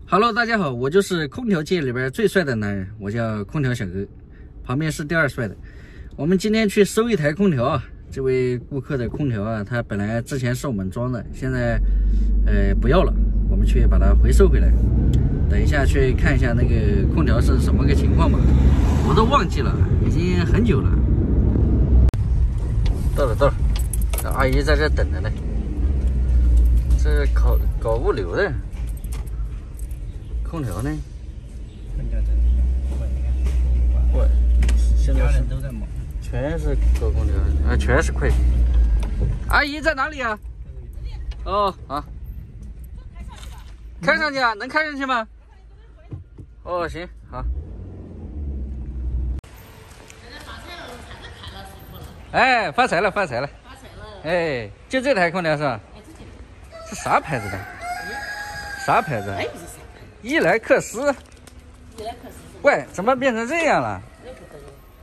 Hello， 大家好，我就是空调界里边最帅的男人，我叫空调小哥，旁边是第二帅的。我们今天去收一台空调啊，这位顾客的空调啊，他本来之前是我们装的，现在不要了，我们去把它回收回来。等一下去看一下那个空调是什么个情况吧，我都忘记了，已经很久了。到了，这阿姨在这等着呢，这搞物流的。空调呢？空调真的坏，现在人都在忙，全是搞空调啊，全是快递。阿姨在哪里啊？哦，好，开上去啊？能开上去吗？哦，行，好。哎，发财了！哎，就这台空调是吧？是啥牌子的？啥牌子？伊莱克斯。喂，怎么变成这样了？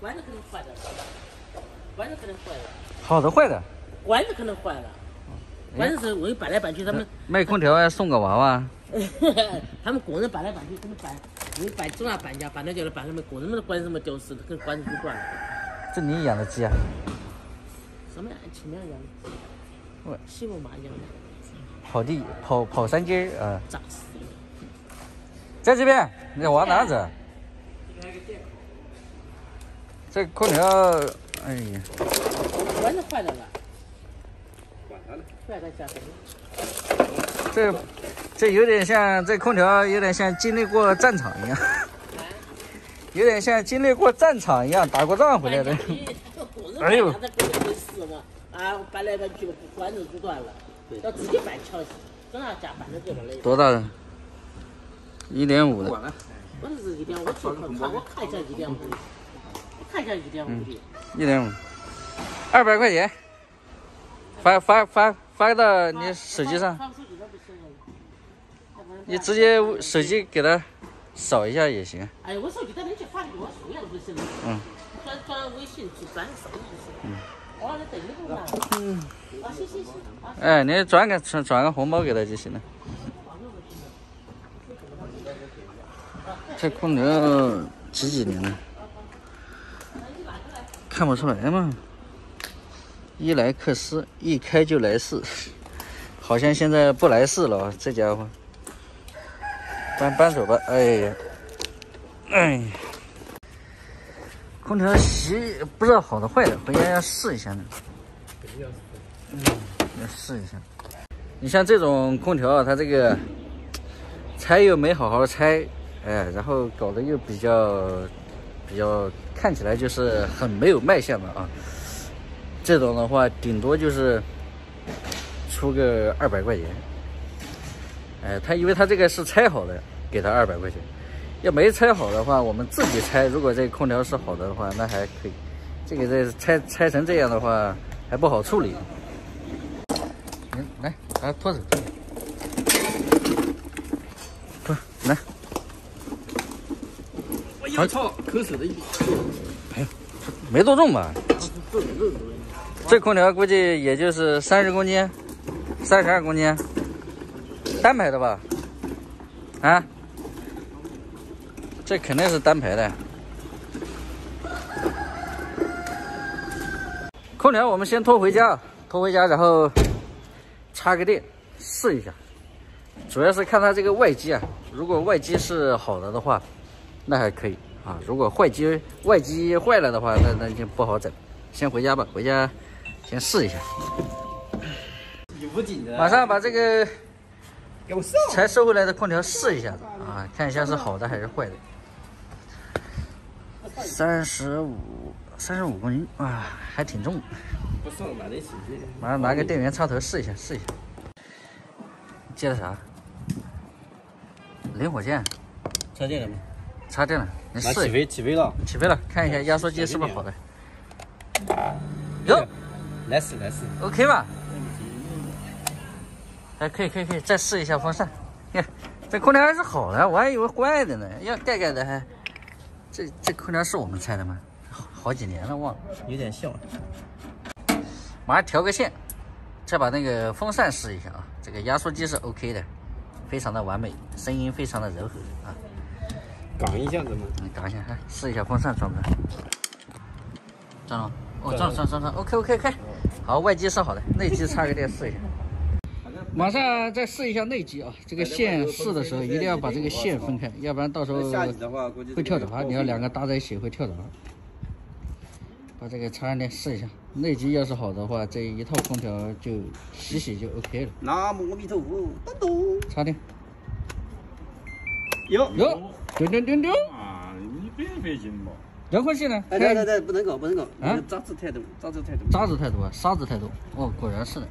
关子可能坏了，好的坏的？关子可能坏了，关子是我搬来搬去，他们卖空调要送个娃娃。他们工人搬来搬去，他们搬，因为搬走了搬家，搬到家里搬，他们工人们的关子么丢失，跟关子就断了。这你养的鸡啊？什么呀？亲娘养的，喂，媳妇妈养的。跑山鸡啊！炸死了！在这边，你往哪走？这空调，哎呀，关子坏了。坏了下回。这有点像，这空调有点像经历过战场一样，有点像经历过战场一样，打过仗回来的。哎呦！啊，搬来搬去，关子就断了，要自己搬桥去，正好家搬到这边来。多大的？1.5的。我这是1.5，我去看，我看一下1.5的，我看一下1.5的。1.5，200块钱，发到你手机上，你直接手机给他扫一下也行。哎，我手机他能去发给我输呀，不行。转微信去转扫就行。哦，那等一会儿。啊，行。哎，你转个红包给他就行了。这空调几年了？看不出来吗？伊莱克斯一开就来事，好像现在不来事了，这家伙。搬走吧，哎，空调不知道好的坏的，回家要试一下呢。要试一下。你像这种空调啊，它这个拆又没好好拆，哎，然后搞得又比较看起来就是很没有卖相的啊。这种的话，顶多就是出个200块钱。哎，因为它这个是拆好的，给他200块钱。要没拆好的话，我们自己拆。如果这个空调是好的话，那还可以。这个拆成这样的话，还不好处理。来，把它拖走。来。我要操，抠手的一没多重吧？这空调估计也就是30公斤，32公斤，单排的吧？啊？这肯定是单排的。空调我们先拖回家，然后插个电试一下。主要是看它这个外机啊，如果外机是好的话，那还可以啊。如果外机坏了的话，那就不好整。先回家吧，回家先试一下。马上把这个才收回来的空调试一下子啊，看一下是好的还是坏的。35公斤啊，还挺重。不送买得起。马上拿个电源插头试一下。接的啥？零火箭。插电了吗？插电了，你试。起飞了。起飞了，看一下压缩机是不是好的。哟，来试。OK 吧？还可以，再试一下风扇。看，这空调还是好的，我还以为坏的呢。要盖的还，这空调是我们拆的吗？好几年了，忘了。有点像。马上调个线，再把那个风扇试一下啊。这个压缩机是 OK 的，非常的完美，声音非常的柔和啊。杠一下子嘛，杠一下，来试一下风扇转不转？转了吗？哦，转了 ，OK， 好，外机是好的，内机插个电试一下。马上再试一下内机啊，这个线试的时候一定要把这个线分开，要不然到时候会跳闸。你要两个搭在一起会跳闸。把这个插上电试一下，内机要是好的话，这一套空调就洗就 OK 了。南无阿弥陀佛，咚咚，插电。有，丢啊，你费劲嘛。遥控器呢？对，不能搞，啊，渣子太多，渣子太多，沙子太多。哦，果然是的。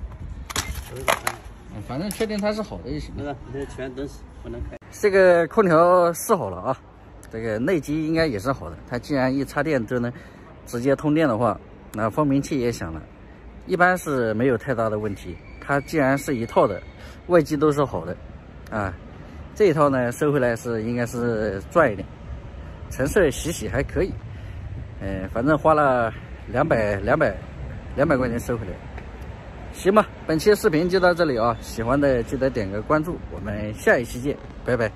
反正确定它是好的就行了。这全都是不能开。这个空调试好了啊，这个内机应该也是好的。它既然一插电就能直接通电的话，那蜂鸣器也响了，一般是没有太大的问题。它既然是一套的，外机都是好的啊。这一套呢收回来应该是赚一点，成色洗还可以。反正花了200块钱收回来。行吧，本期视频就到这里啊，喜欢的记得点个关注，我们下一期见，拜拜。